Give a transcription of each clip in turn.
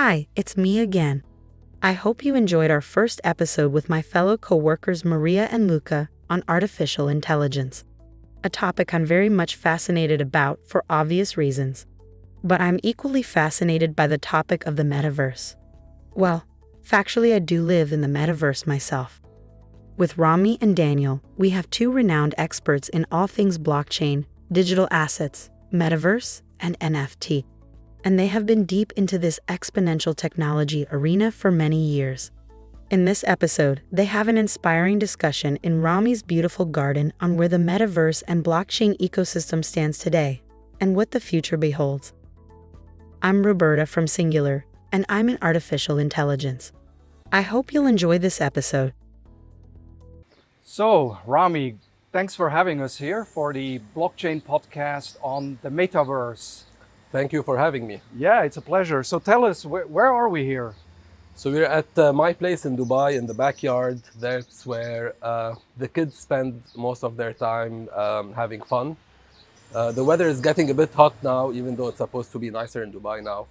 Hi, it's me again. I hope you enjoyed our first episode with my fellow co-workers Maria and Luca on artificial intelligence, a topic I'm very much fascinated about for obvious reasons. But I'm equally fascinated by the topic of the metaverse. Well, factually I do live in the metaverse myself. With Rami and Daniel, we have two renowned experts in all things blockchain, digital assets, metaverse, and NFT. And they have been deep into this exponential technology arena for many years. In this episode, they have an inspiring discussion in Rami's beautiful garden on where the metaverse and blockchain ecosystem stands today, and what the future beholds. I'm Roberta from Singular, and I'm in artificial intelligence. I hope you'll enjoy this episode. So, Rami, thanks for having us here for the blockchain podcast on the Metaverse. Thank you for having me. Yeah, it's a pleasure. So tell us, where are we here? So we're at my place in Dubai in the backyard. That's where the kids spend most of their time having fun. The weather is getting a bit hot now, even though it's supposed to be nicer in Dubai now.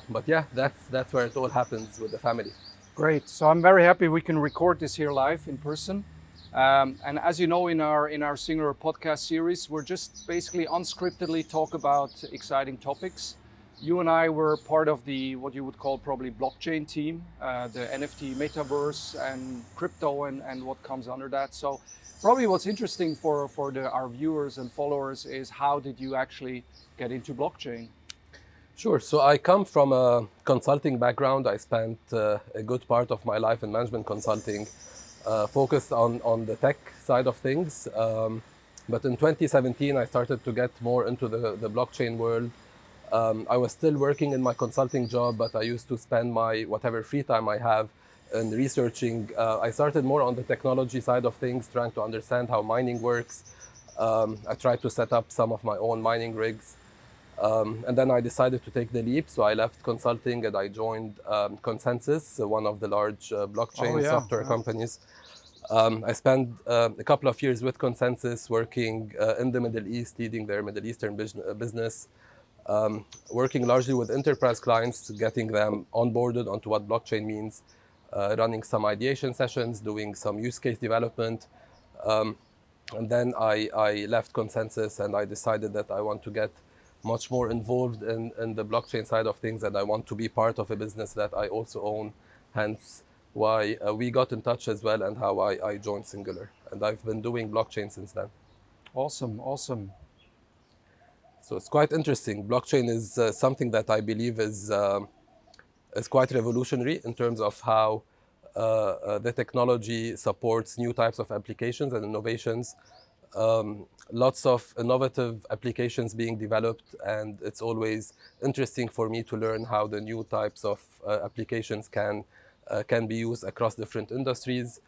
But yeah, that's where it all happens with the family. Great. So I'm very happy we can record this here live in person. And as you know, in our Singular Podcast series, we're just basically unscriptedly talk about exciting topics. You and I were part of the what you would call probably blockchain team, the NFT metaverse and crypto and what comes under that. So probably what's interesting for our viewers and followers is how did you actually get into blockchain? Sure. So I come from a consulting background. I spent a good part of my life in management consulting, focused on the tech side of things. But in 2017, I started to get more into the blockchain world. I was still working in my consulting job, but I used to spend my whatever free time I have in researching. I started more on the technology side of things, trying to understand how mining works. I tried to set up some of my own mining rigs. And then I decided to take the leap. So I left consulting and I joined Consensus, one of the large blockchain software companies. I spent a couple of years with Consensus working in the Middle East, leading their Middle Eastern business, working largely with enterprise clients, getting them onboarded onto what blockchain means, running some ideation sessions, doing some use case development. And then I left Consensus and I decided that I want to get much more involved in the blockchain side of things, and I want to be part of a business that I also own, hence why we got in touch as well and how I joined Singular. And I've been doing blockchain since then. Awesome. So it's quite interesting. Blockchain is something that I believe is quite revolutionary in terms of how the technology supports new types of applications and innovations. Lots of innovative applications being developed, and it's always interesting for me to learn how the new types of applications can be used across different industries.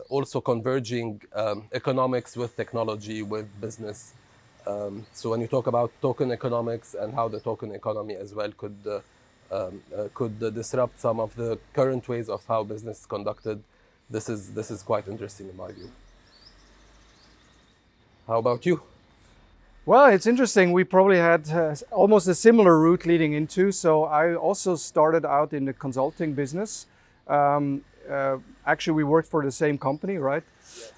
Also converging economics with technology, with business. So when you talk about token economics and how the token economy as well could disrupt some of the current ways of how business is conducted, this is quite interesting in my view. How about you? Well, it's interesting. We probably had almost a similar route leading into. So I also started out in the consulting business. Actually, we worked for the same company, right? Yes.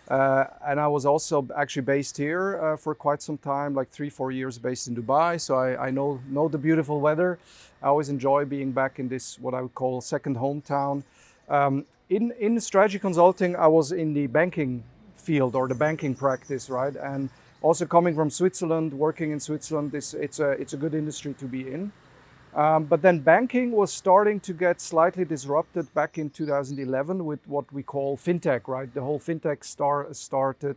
And I was also actually based here for quite some time, like 3-4 years based in Dubai. So I know the beautiful weather. I always enjoy being back in this, what I would call second hometown. In strategy consulting, I was in the banking field or the banking practice, right? And also coming from Switzerland, working in Switzerland, it's a good industry to be in. But then banking was starting to get slightly disrupted back in 2011 with what we call fintech, right? The whole fintech started.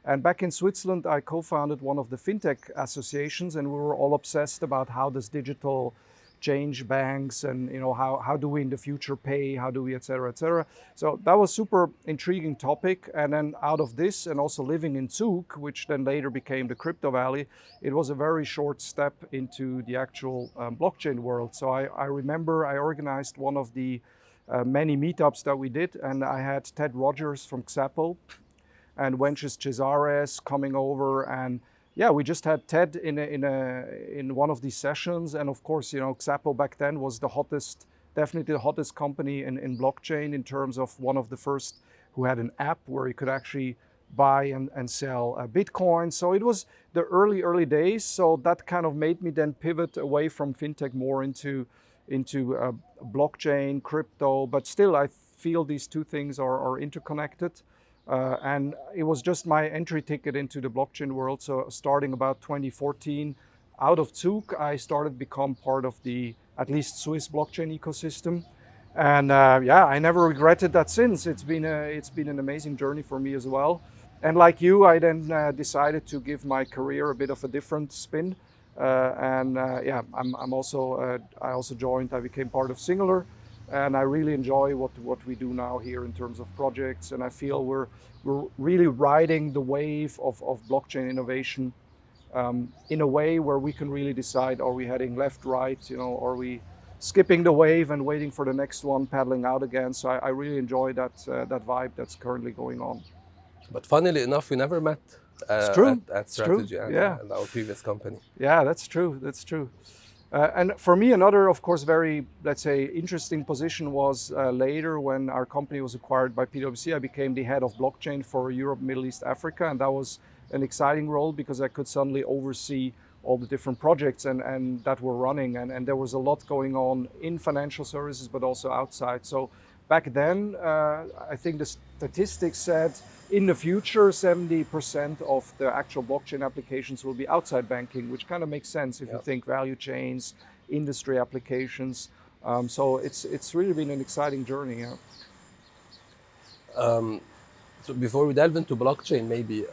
And back in Switzerland, I co-founded one of the fintech associations, and we were all obsessed about how does digital change banks, and how do we in the future pay, how do we, et cetera. So that was super intriguing topic. And then out of this, and also living in Zug, which then later became the crypto valley, it was a very short step into the actual blockchain world. So I remember I organized one of the many meetups that we did, and I had Ted Rogers from Xapo and Wences Cesares coming over, and yeah, we just had Ted in one of these sessions, and of course, Xapo back then was definitely the hottest company in blockchain in terms of one of the first who had an app where you could actually buy and sell Bitcoin. So it was the early days. So that kind of made me then pivot away from fintech more into blockchain, crypto. But still, I feel these two things are interconnected. And it was just my entry ticket into the blockchain world. So starting about 2014, out of Zug, I started to become part of the at least Swiss blockchain ecosystem. And yeah, I never regretted that since. It's been an amazing journey for me as well. And like you, I then decided to give my career a bit of a different spin. Yeah, I also joined. I became part of SNGLR, and I really enjoy what we do now here in terms of projects. And I feel we're really riding the wave of blockchain innovation in a way where we can really decide: are we heading left, right? Are we skipping the wave and waiting for the next one, paddling out again? So I really enjoy that vibe that's currently going on. But funnily enough, we never met It's true. at It's true. Strategy and our previous company. Yeah, that's true. That's true. And for me, another, of course, very, let's say, interesting position was later when our company was acquired by PwC. I became the head of blockchain for Europe, Middle East, Africa, and that was an exciting role because I could suddenly oversee all the different projects and that were running, and there was a lot going on in financial services, but also outside. So back then, I think the statistics said in the future, 70% of the actual blockchain applications will be outside banking, which kind of makes sense if you think value chains, industry applications. So it's really been an exciting journey. Yeah. So before we delve into blockchain, maybe,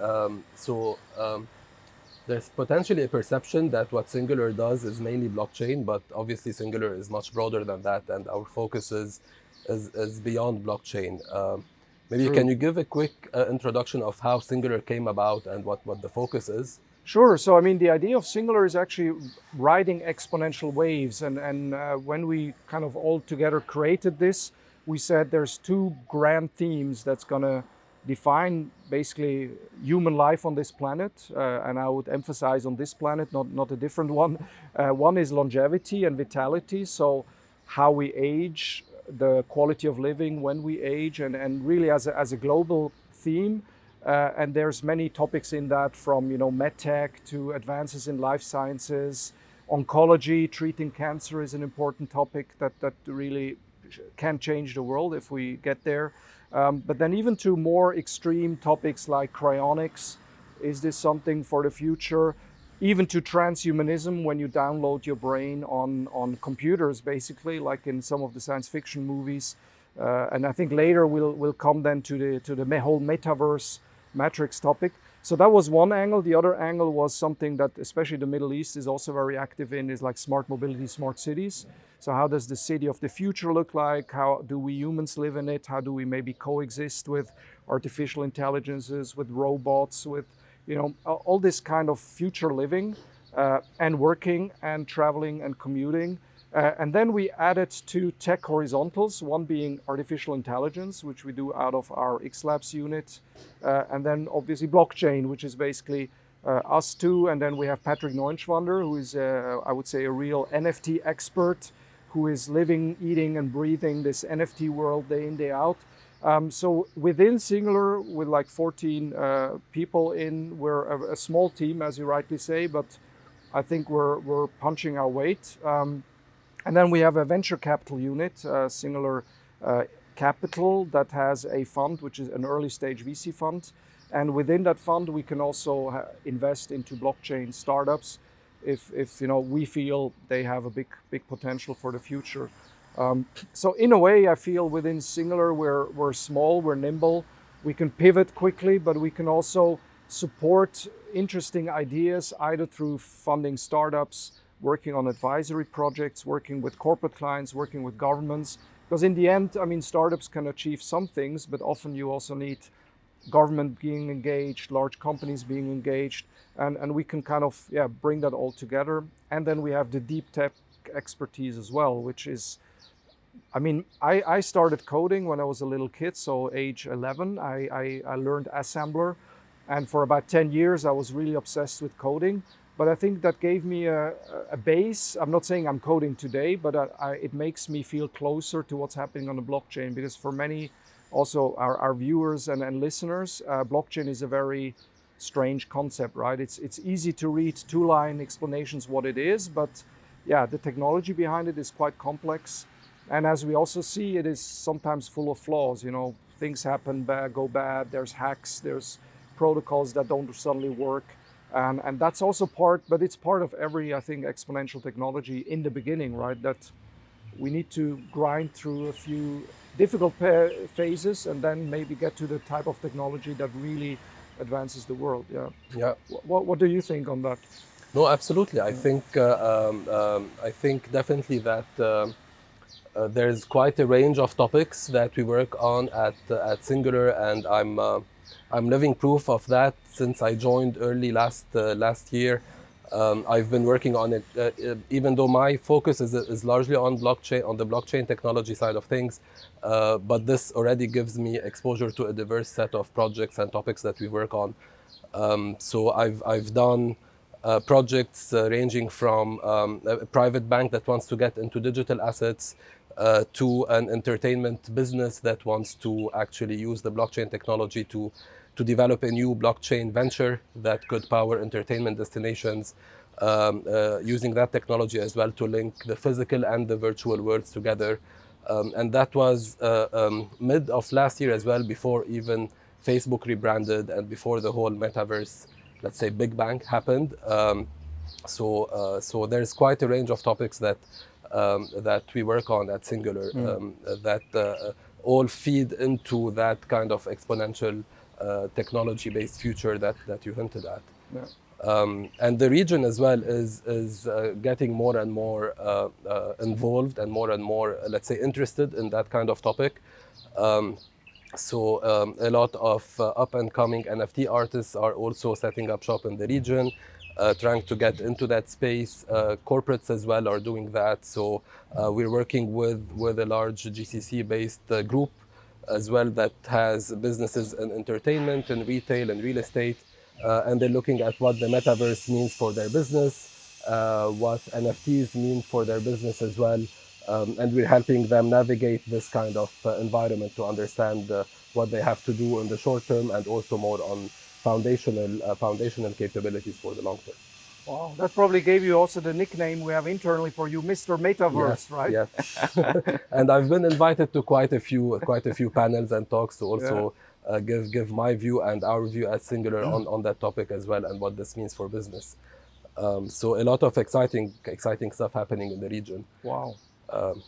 there's potentially a perception that what SNGLR does is mainly blockchain, but obviously SNGLR is much broader than that, and our focus is beyond blockchain. Maybe can you give a quick introduction of how SNGLR came about and what the focus is? Sure. So I mean, the idea of SNGLR is actually riding exponential waves, and when we kind of all together created this, we said there's two grand themes that's going to define basically human life on this planet, and I would emphasize on this planet, not a different one. One is longevity and vitality, so how we age, the quality of living when we age, and really as a global theme. And there's many topics in that, from medtech to advances in life sciences, oncology. Treating cancer is an important topic that really can change the world if we get there. But then even to more extreme topics like cryonics, is this something for the future? Even to transhumanism, when you download your brain on computers, basically, like in some of the science fiction movies. And I think later we'll come then to the whole Metaverse Matrix topic. So that was one angle. The other angle was something that especially the Middle East is also very active in, is like smart mobility, smart cities. So how does the city of the future look like? How do we humans live in it? How do we maybe coexist with artificial intelligences, with robots, with all this kind of future living and working and traveling and commuting. And then we added two tech horizontals, one being artificial intelligence, which we do out of our XLabs unit, and then obviously blockchain, which is basically us two. And then we have Patrick Neuenschwander, who is, I would say, a real NFT expert, who is living, eating, and breathing this NFT world day in, day out. So within SNGLR, with like 14 people we're a small team, as you rightly say, but I think we're punching our weight. And then we have a venture capital unit, SNGLR Capital, that has a fund, which is an early stage VC fund. And within that fund, we can also invest into blockchain startups if we feel they have a big potential for the future. So in a way, I feel within SNGLR we're small, we're nimble, we can pivot quickly, but we can also support interesting ideas either through funding startups, working on advisory projects, working with corporate clients, working with governments. Because in the end, I mean, startups can achieve some things, but often you also need government being engaged, large companies being engaged, and we can kind of bring that all together. And then we have the deep tech expertise as well, which is, I mean, I started coding when I was a little kid, so age 11. I learned assembler, And for about 10 years, I was really obsessed with coding. But I think that gave me a base. I'm not saying I'm coding today, but it makes me feel closer to what's happening on the blockchain, because for many, also our viewers and listeners, blockchain is a very strange concept, right? It's easy to read two-line explanations what it is, but yeah, the technology behind it is quite complex. And as we also see, it is sometimes full of flaws. Things happen, go bad, there's hacks, there's protocols that don't suddenly work. And that's also but it's part of every, I think, exponential technology in the beginning, right? That we need to grind through a few difficult phases and then maybe get to the type of technology that really advances the world. Yeah. Yeah. What do you think on that? No, absolutely. I think definitely that there's quite a range of topics that we work on at Singular, and I'm living proof of that since I joined early last year. I've been working on it, even though my focus is largely on the blockchain technology side of things. But this already gives me exposure to a diverse set of projects and topics that we work on. So I've done projects ranging from a private bank that wants to get into digital assets to an entertainment business that wants to actually use the blockchain technology to develop a new blockchain venture that could power entertainment destinations, using that technology as well to link the physical and the virtual worlds together. And that was mid of last year as well, before even Facebook rebranded and before the whole Metaverse, let's say, big bang happened. So there's quite a range of topics that we work on at Singular, that all feed into that kind of exponential technology-based future that you hinted at. Yeah. And the region as well is getting more and more involved and more, let's say, interested in that kind of topic. So a lot of up-and-coming NFT artists are also setting up shop in the region, trying to get into that space. Corporates as well are doing that. So we're working with a large GCC-based group as well that has businesses in entertainment and retail and real estate. And they're looking at what the Metaverse means for their business, what NFTs mean for their business as well. And we're helping them navigate this kind of environment to understand what they have to do in the short term, and also more on foundational capabilities for the long term. Wow, that probably gave you also the nickname we have internally for you, Mr. Metaverse, yes, right? Yes. And I've been invited to quite a few panels and talks to also give my view and our view at Singular on that topic as well, and what this means for business. So a lot of exciting stuff happening in the region. Wow.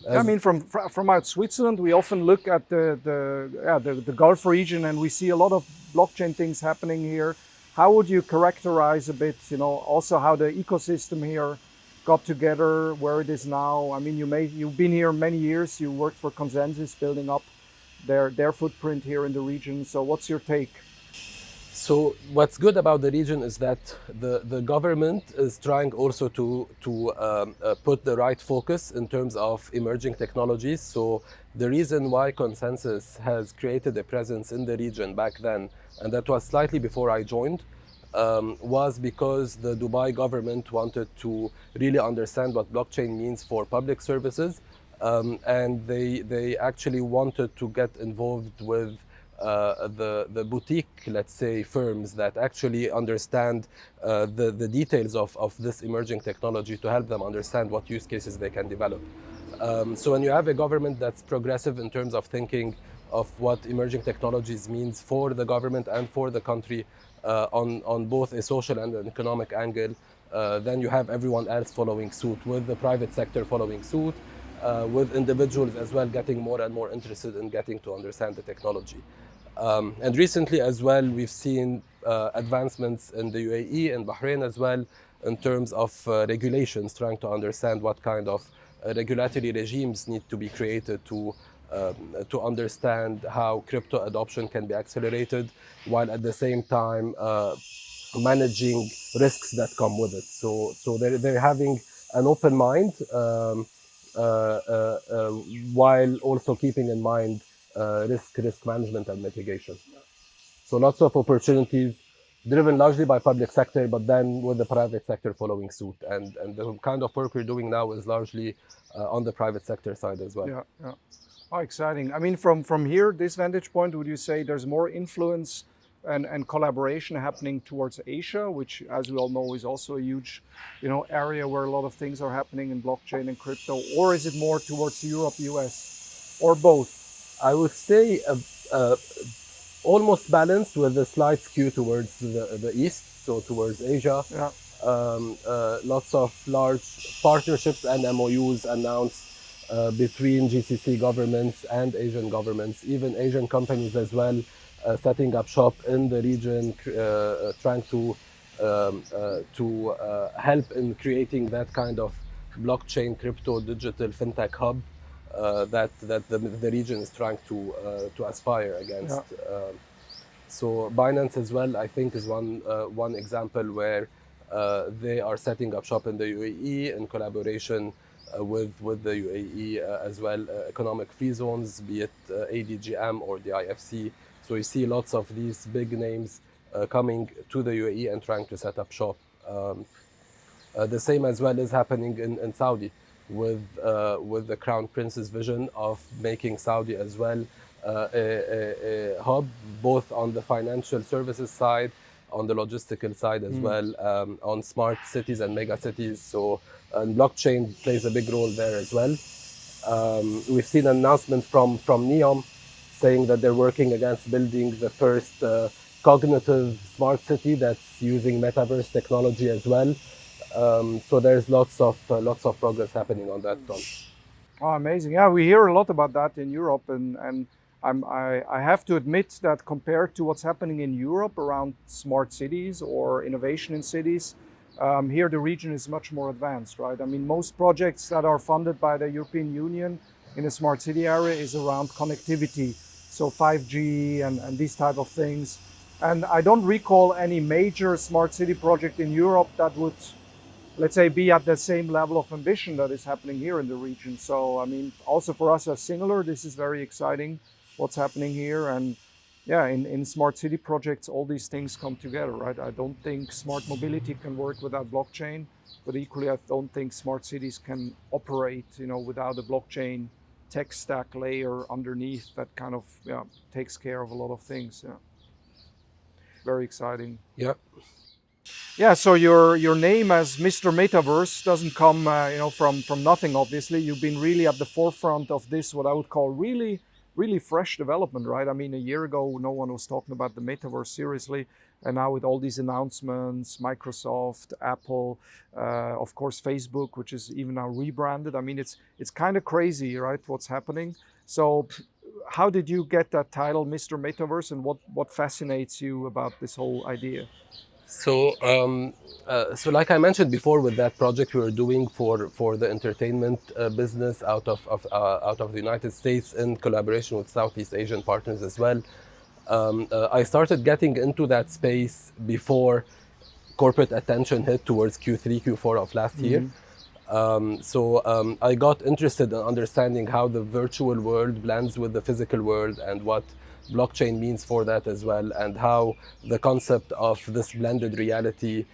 I mean, from out Switzerland, we often look at the Gulf region, and we see a lot of blockchain things happening here. How would you characterize a bit, also how the ecosystem here got together, where it is now? I mean, you've been here many years. You worked for Consensus, building up their footprint here in the region. So, what's your take? So what's good about the region is that the government is trying also to put the right focus in terms of emerging technologies. So the reason why Consensus has created a presence in the region back then, and that was slightly before I joined, was because the Dubai government wanted to really understand what blockchain means for public services, and they actually wanted to get involved with the boutique, let's say, firms that actually understand the details of this emerging technology, to help them understand what use cases they can develop. So when you have a government that's progressive in terms of thinking of what emerging technologies means for the government and for the country, on both a social and an economic angle, then you have everyone else following suit, with the private sector following suit, with individuals as well getting more and more interested in getting to understand the technology. And recently as well, we've seen advancements in the UAE and Bahrain as well, in terms of regulations, trying to understand what kind of regulatory regimes need to be created to understand how crypto adoption can be accelerated, while at the same time managing risks that come with it. So they're having an open mind, while also keeping in mind risk management and mitigation. So lots of opportunities driven largely by public sector, but then with the private sector following suit. And the kind of work we're doing now is largely on the private sector side as well. Yeah, yeah. Oh, exciting. I mean, from here, this vantage point, would you say there's more influence and collaboration happening towards Asia, which, as we all know, is also a huge, area where a lot of things are happening in blockchain and crypto, or is it more towards Europe, US, or both? I would say almost balanced with a slight skew towards the east, so towards Asia. Yeah. Lots of large partnerships and MOUs announced between GCC governments and Asian governments, even Asian companies as well, setting up shop in the region, trying to help in creating that kind of blockchain, crypto, digital fintech hub that the region is trying to aspire against. Yeah. So Binance as well, I think, is one example where they are setting up shop in the UAE in collaboration with the UAE as well, economic free zones, be it ADGM or the IFC. So you see lots of these big names coming to the UAE and trying to set up shop. The same as well is happening in Saudi with the Crown Prince's vision of making Saudi as well a hub, both on the financial services side, on the logistical side as well, on smart cities and mega cities. So and blockchain plays a big role there as well. We've seen an announcement from NEOM saying that they're working against building the first cognitive smart city that's using Metaverse technology as well. So there's lots of progress happening on that front. Oh, amazing! Yeah, we hear a lot about that in Europe, and I have to admit that compared to what's happening in Europe around smart cities or innovation in cities, here the region is much more advanced, right? I mean, most projects that are funded by the European Union in a smart city area is around connectivity, so 5G and these type of things. And I don't recall any major smart city project in Europe that would, let's say, be at the same level of ambition that is happening here in the region. So, I mean, also for us as Singular, this is very exciting what's happening here. And yeah, in smart city projects, all these things come together, right? I don't think smart mobility can work without blockchain, but equally, I don't think smart cities can operate, without a blockchain tech stack layer underneath that kind of takes care of a lot of things. Yeah, very exciting. Yeah. Yeah, so your name as Mr. Metaverse doesn't come, from nothing. Obviously, you've been really at the forefront of this, what I would call really fresh development, right? I mean, a year ago, no one was talking about the Metaverse seriously, and now with all these announcements, Microsoft, Apple, of course, Facebook, which is even now rebranded. I mean, it's kind of crazy, right? What's happening? So, how did you get that title, Mr. Metaverse, and what fascinates you about this whole idea? So, like I mentioned before, with that project we were doing for the entertainment business out of the United States in collaboration with Southeast Asian partners as well, I started getting into that space before corporate attention hit towards Q3, Q4 of last year. I got interested in understanding how the virtual world blends with the physical world and what blockchain means for that as well, and how the concept of this blended reality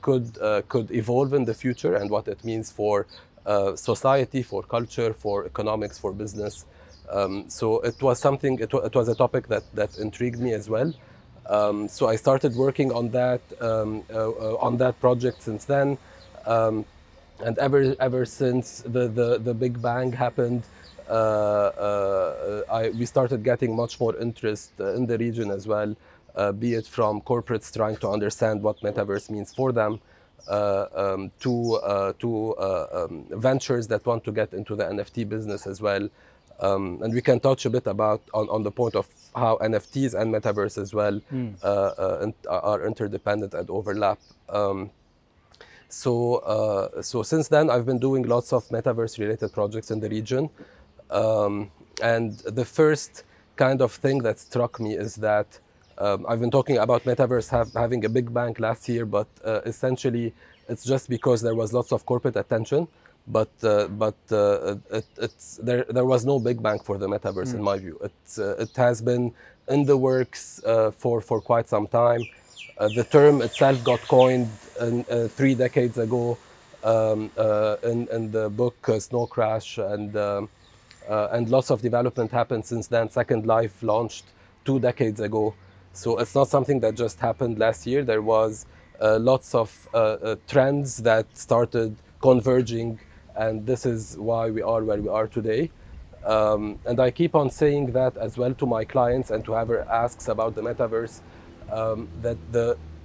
could evolve in the future, and what it means for society, for culture, for economics, for business. So it was something. It was a topic that intrigued me as well. So I started working on that project since then, and ever since the Big Bang happened. We started getting much more interest in the region as well, be it from corporates trying to understand what Metaverse means for them, to ventures that want to get into the NFT business as well. And we can touch a bit about on the point of how NFTs and Metaverse as well are interdependent and overlap. So since then, I've been doing lots of Metaverse-related projects in the region. And the first kind of thing that struck me is that I've been talking about Metaverse having a big bang last year, but essentially it's just because there was lots of corporate attention, but there was no big bang for the Metaverse in my view. It has been in the works for quite some time. The term itself got coined 3 decades ago in the book Snow Crash, and lots of development happened since then. Second Life launched 2 decades ago. So it's not something that just happened last year. There was lots of trends that started converging, and this is why we are where we are today. And I keep on saying that as well to my clients and to whoever asks about the metaverse, that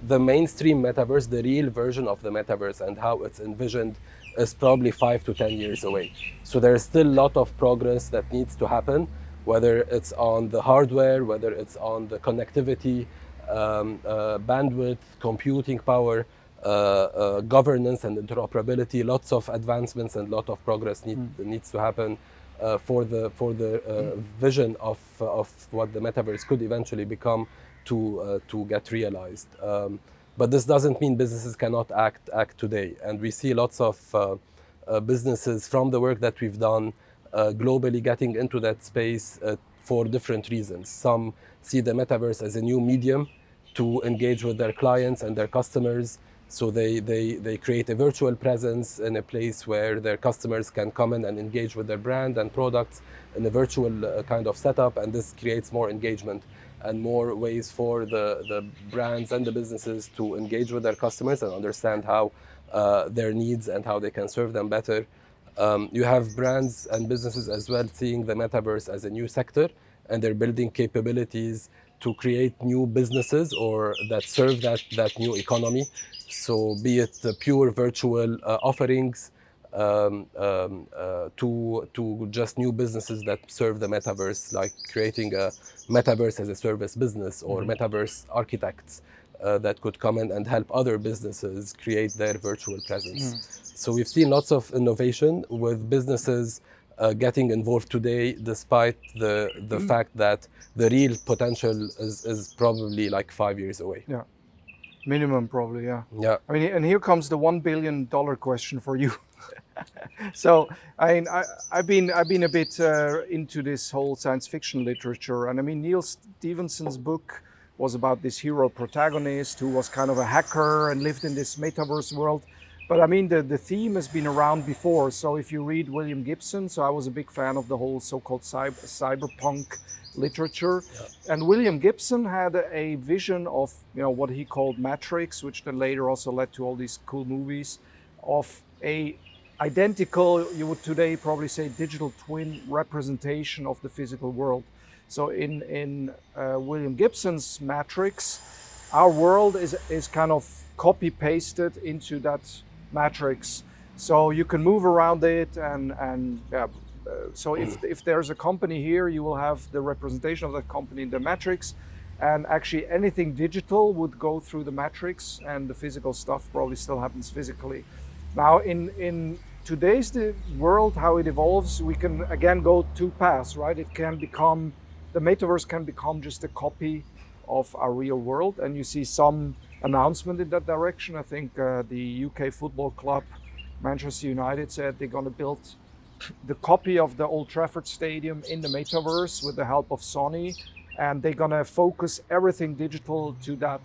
the mainstream metaverse, the real version of the metaverse and how it's envisioned, is probably 5 to 10 years away. So there's still a lot of progress that needs to happen, whether it's on the hardware, whether it's on the connectivity, bandwidth, computing power, governance and interoperability. Lots of advancements and a lot of progress needs to happen for the vision of what the metaverse could eventually become to get realized. But this doesn't mean businesses cannot act today. And we see lots of businesses from the work that we've done globally getting into that space for different reasons. Some see the metaverse as a new medium to engage with their clients and their customers. So they create a virtual presence in a place where their customers can come in and engage with their brand and products in a virtual kind of setup. And this creates more engagement and more ways for the brands and the businesses to engage with their customers and understand how their needs and how they can serve them better. You have brands and businesses as well seeing the metaverse as a new sector, and they're building capabilities to create new businesses or that serve that new economy. So be it the pure virtual offerings to just new businesses that serve the metaverse, like creating a metaverse as a service business or metaverse architects that could come in and help other businesses create their virtual presence. So we've seen lots of innovation with businesses getting involved today, despite the fact that the real potential is probably like 5 years away. Yeah, minimum probably. Yeah. Yeah. I mean, and here comes the $1 billion question for you. So I've been a bit into this whole science fiction literature, and I mean Neil Stephenson's book was about this hero protagonist who was kind of a hacker and lived in this metaverse world. But I mean, the theme has been around before. So if you read William Gibson, so I was a big fan of the whole so-called cyberpunk literature. Yeah. And William Gibson had a vision of, what he called Matrix, which then later also led to all these cool movies, of a identical, you would today probably say, digital twin representation of the physical world. So in William Gibson's Matrix, our world is kind of copy-pasted into that matrix. So you can move around it so if there's a company here, you will have the representation of that company in the matrix, and actually anything digital would go through the matrix, and the physical stuff probably still happens physically. Now in today's world, how it evolves, we can again go two paths, right? The metaverse can become just a copy of our real world, and you see some announcement in that direction. I think the UK football club, Manchester United, said they're going to build the copy of the Old Trafford Stadium in the metaverse with the help of Sony, and they're going to focus everything digital to that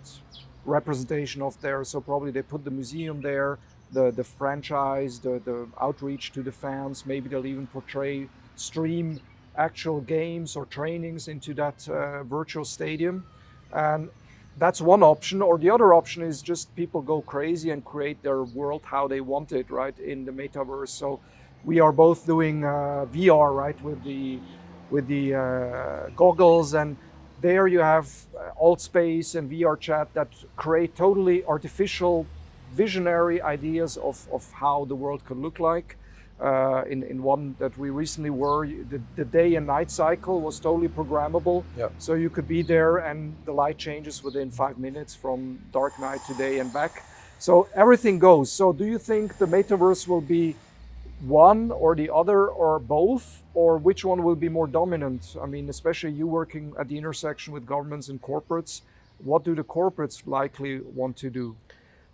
representation of there. So probably they put the museum there, the franchise, the outreach to the fans. Maybe they'll even stream actual games or trainings into that virtual stadium. And that's one option. Or the other option is just people go crazy and create their world how they want it, right, in the metaverse. So we are both doing VR, right, with the goggles, and there you have Altspace and VR chat that create totally artificial, visionary ideas of how the world could look like. In one that we recently the day and night cycle was totally programmable. Yeah. So you could be there and the light changes within 5 minutes from dark night to day and back. So everything goes. So do you think the metaverse will be one or the other or both, or which one will be more dominant? I mean, especially you working at the intersection with governments and corporates, what do the corporates likely want to do?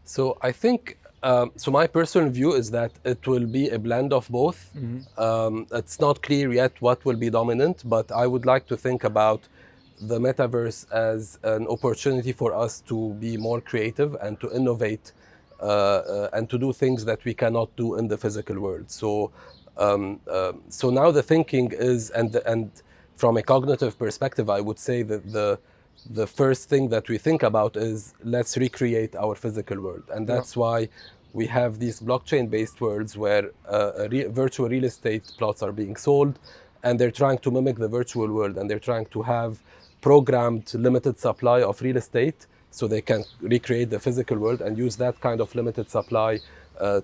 So I think, so my personal view is that it will be a blend of both. Mm-hmm. It's not clear yet what will be dominant, but I would like to think about the metaverse as an opportunity for us to be more creative and to innovate and to do things that we cannot do in the physical world. So now the thinking is, and from a cognitive perspective, I would say that the first thing that we think about is let's recreate our physical world, and that's why we have these blockchain-based worlds where virtual real estate plots are being sold, and they're trying to mimic the virtual world, and they're trying to have programmed limited supply of real estate so they can recreate the physical world and use that kind of limited supply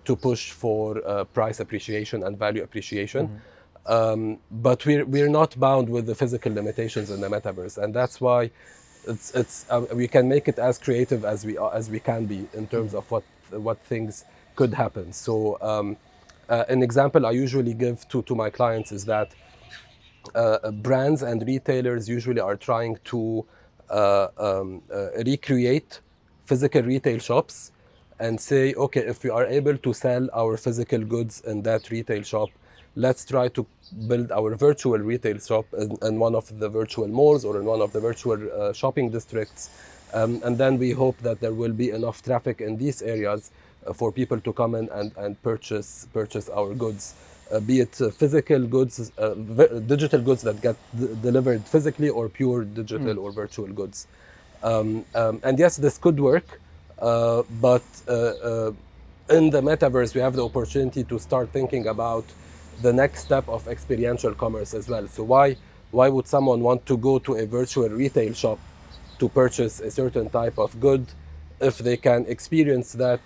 to push for price appreciation and value appreciation. But we're not bound with the physical limitations in the metaverse, and that's why we can make it as creative as we can be in terms of what things could happen. So an example I usually give to my clients is that brands and retailers usually are trying to recreate physical retail shops and say, okay, if we are able to sell our physical goods in that retail shop, let's try to build our virtual retail shop in one of the virtual malls or in one of the virtual shopping districts. And then we hope that there will be enough traffic in these areas for people to come in and purchase our goods, be it physical goods, digital goods that get delivered physically, or pure digital or virtual goods. And yes, this could work, but in the metaverse, we have the opportunity to start thinking about the next step of experiential commerce as well. So why would someone want to go to a virtual retail shop to purchase a certain type of good if they can experience that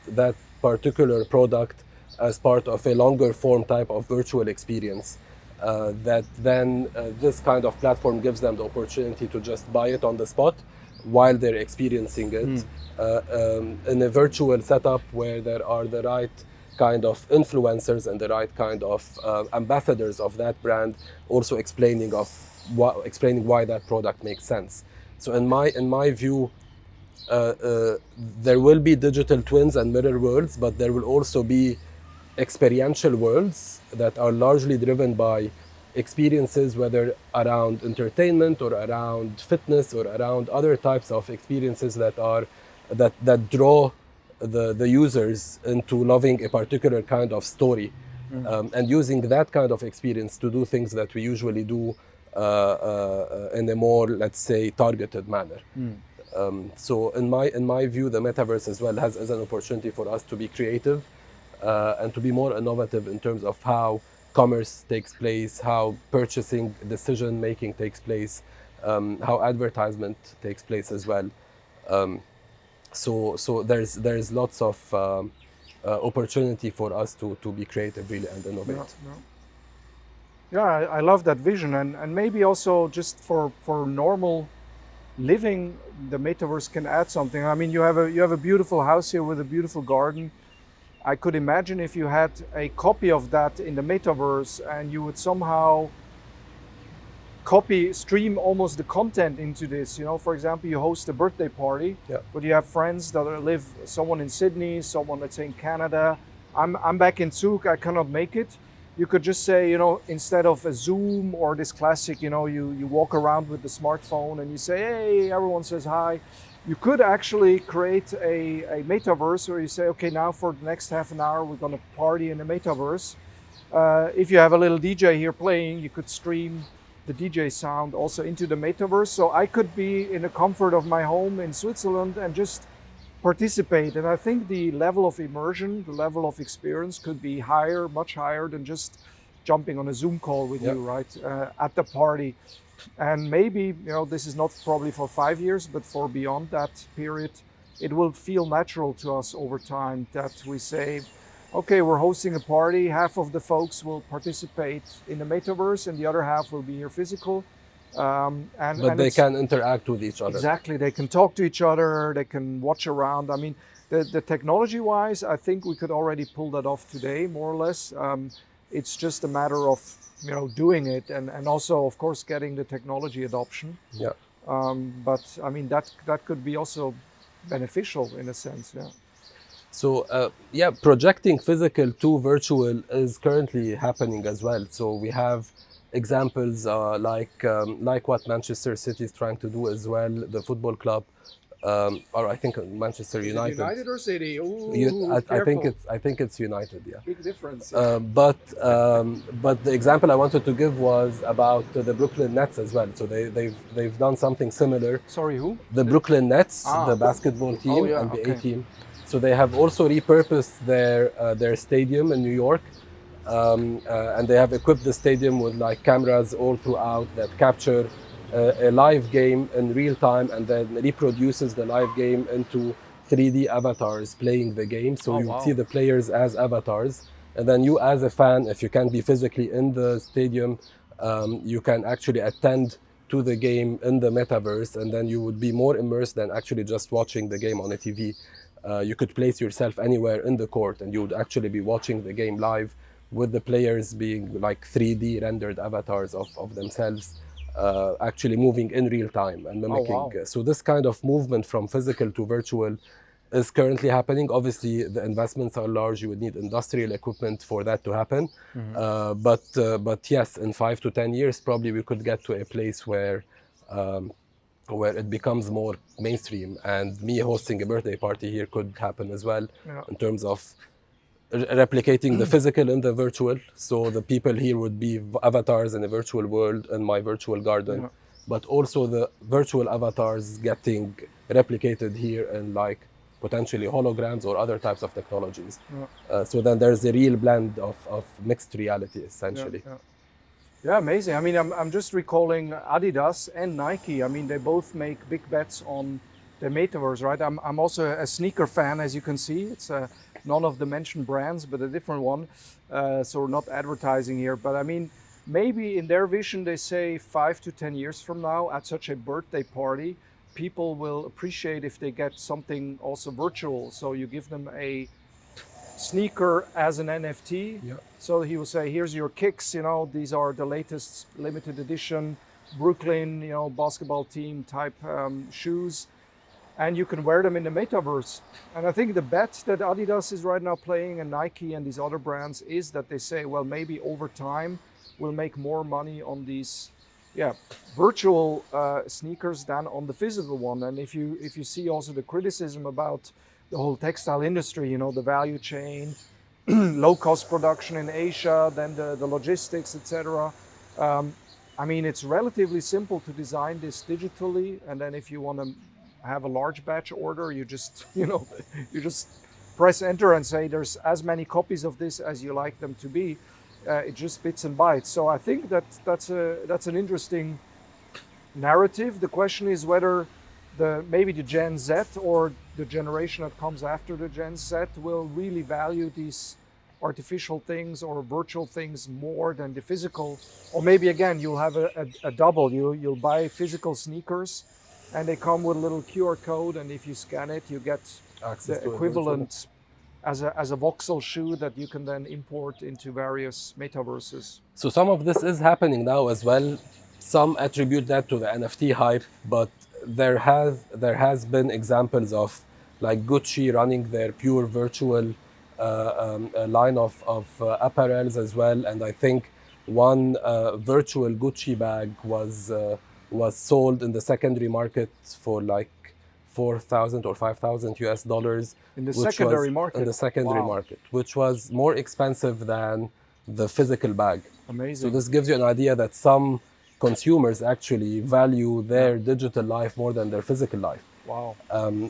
particular product as part of a longer form type of virtual experience? That then this kind of platform gives them the opportunity to just buy it on the spot while they're experiencing it in a virtual setup where there are the right kind of influencers and the right kind of ambassadors of that brand, also explaining why that product makes sense. So in my view, there will be digital twins and mirror worlds, but there will also be experiential worlds that are largely driven by experiences, whether around entertainment or around fitness or around other types of experiences that draw the users into loving a particular kind of story, and using that kind of experience to do things that we usually do in a more, let's say, targeted manner. So in my view, the metaverse as well has as an opportunity for us to be creative and to be more innovative in terms of how commerce takes place, how purchasing decision making takes place, how advertisement takes place as well. So there's lots of opportunity for us to be creative really and innovate. Yeah, I love that vision, and maybe also just for normal living, the metaverse can add something. I mean, you have a beautiful house here with a beautiful garden. I could imagine if you had a copy of that in the metaverse and you would somehow stream almost the content into this. You know, for example, you host a birthday party, but you have friends that live, someone in Sydney, someone, let's say, in Canada. I'm back in Zug, I cannot make it. You could just say, you know, instead of a Zoom or this classic, you know, you walk around with the smartphone and you say, hey, everyone says hi. You could actually create a metaverse where you say, okay, now for the next half an hour, we're going to party in the metaverse. If you have a little DJ here playing, you could stream the DJ sound also into the metaverse. So I could be in the comfort of my home in Switzerland and just participate. And I think the level of immersion, the level of experience could be higher, much higher than just jumping on a Zoom call with you, right, at the party. And maybe, you know, this is not probably for 5 years, but for beyond that period, it will feel natural to us over time that we say, okay, we're hosting a party, half of the folks will participate in the metaverse and the other half will be here physical. But they can interact with each other. Exactly, they can talk to each other, they can watch around. I mean, the technology-wise, I think we could already pull that off today, more or less. It's just a matter of, you know, doing it and also, of course, getting the technology adoption. But I mean, that could be also beneficial in a sense. So projecting physical to virtual is currently happening as well. So we have examples like what Manchester City is trying to do as well, the football club, or I think Manchester Is it United. United or City? Ooh, I think it's United. Yeah. big difference. But the example I wanted to give was about the Brooklyn Nets as well. So they've done something similar. Sorry, who? The Brooklyn Nets, Ah. the basketball team, yeah, NBA okay. team. So they have also repurposed their stadium in New York, and they have equipped the stadium with like cameras all throughout that capture a live game in real time and then reproduces the live game into 3D avatars playing the game. So you wow. see the players as avatars, and then you as a fan, if you can't be physically in the stadium, you can actually attend to the game in the metaverse, and then you would be more immersed than actually just watching the game on a TV. You could place yourself anywhere in the court and you would actually be watching the game live with the players being like 3D rendered avatars of themselves, actually moving in real time and mimicking. wow. So this kind of movement from physical to virtual is currently happening. Obviously, the investments are large. You would need industrial equipment for that to happen. But yes, in 5 to 10 years, probably we could get to a place where it becomes more mainstream. And me hosting a birthday party here could happen as well, in terms of replicating the physical in the virtual. So the people here would be avatars in a virtual world in my virtual garden, but also the virtual avatars getting replicated here in like potentially holograms or other types of technologies. So then there's a real blend of mixed reality, essentially. Yeah, amazing. I mean, I'm just recalling Adidas and Nike. I mean, they both make big bets on the metaverse, right? I'm also a sneaker fan, as you can see. It's none of the mentioned brands, but a different one. So we're not advertising here. But I mean, maybe in their vision, they say 5 to 10 years from now, at such a birthday party, people will appreciate if they get something also virtual. So you give them a sneaker as an NFT. Yeah. So he will say, here's your kicks, you know, these are the latest limited edition Brooklyn, you know, basketball team type shoes. And you can wear them in the metaverse. And I think the bet that Adidas is right now playing and Nike and these other brands is that they say, well, maybe over time we'll make more money on these virtual sneakers than on the physical one. And if you see also the criticism about the whole textile industry, you know, the value chain, low cost production in Asia, then the logistics, etc. I mean, it's relatively simple to design this digitally. And then if you want to have a large batch order, you just, you know, you just press enter and say there's as many copies of this as you like them to be. It just bits and bytes. So I think that's an interesting narrative. The question is whether maybe the Gen Z or the generation that comes after the Gen Z will really value these artificial things or virtual things more than the physical. Or maybe again, you'll have a double. You'll buy physical sneakers and they come with a little QR code, and if you scan it, you get Access the equivalent as a voxel shoe that you can then import into various metaverses. So some of this is happening now as well. Some attribute that to the NFT hype, but there has been examples of like Gucci running their pure virtual line of apparels as well. And I think one virtual Gucci bag was sold in the secondary market for like $4,000 or $5,000 in the secondary market. In the secondary market, which was more expensive than the physical bag. Amazing. So this gives you an idea that some consumers actually value their digital life more than their physical life. Wow.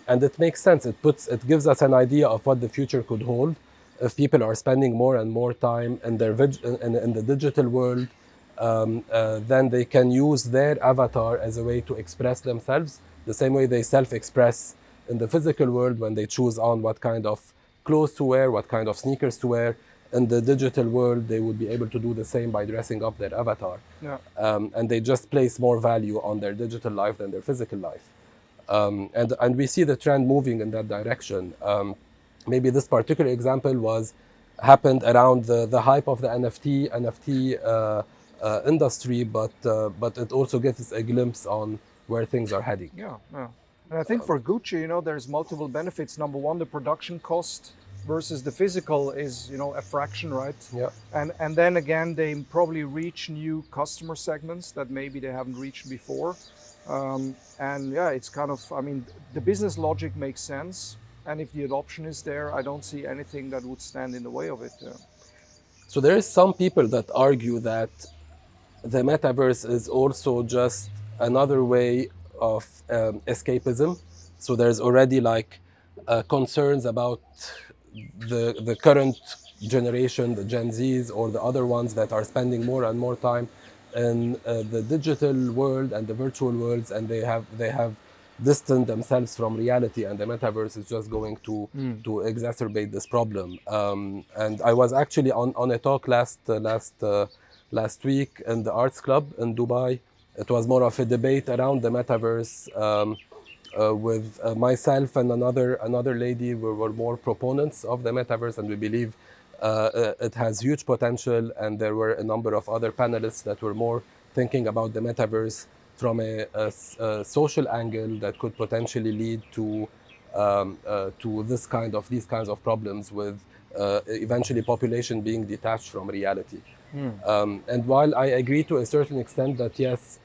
And it makes sense. It gives us an idea of what the future could hold if people are spending more and more time in the digital world. Then they can use their avatar as a way to express themselves, the same way they self-express in the physical world when they choose on what kind of clothes to wear, what kind of sneakers to wear. In the digital world, they would be able to do the same by dressing up their avatar. Yeah. And they just place more value on their digital life than their physical life. And we see the trend moving in that direction. Maybe this particular example happened around the hype of the NFT industry, but it also gives us a glimpse on where things are heading. Yeah. And I think for Gucci, you know, there's multiple benefits. Number one, the production cost versus the physical is, a fraction, right? Yeah. And then again, they probably reach new customer segments that maybe they haven't reached before. And yeah, it's kind of, the business logic makes sense. And if the adoption is there, I don't see anything that would stand in the way of it. So there is some people that argue that the metaverse is also just another way of escapism. So there's already concerns about the current generation, the Gen Zs or the other ones that are spending more and more time in the digital world and the virtual worlds, and they have distanced themselves from reality, and the metaverse is just going to exacerbate this problem. And I was actually on a talk last week in the Arts Club in Dubai. It was more of a debate around the metaverse with myself and another lady. We were more proponents of the metaverse, and we believe it has huge potential. And there were a number of other panelists that were more thinking about the metaverse from a social angle that could potentially lead to these kinds of problems with eventually population being detached from reality. And while I agree to a certain extent that yes,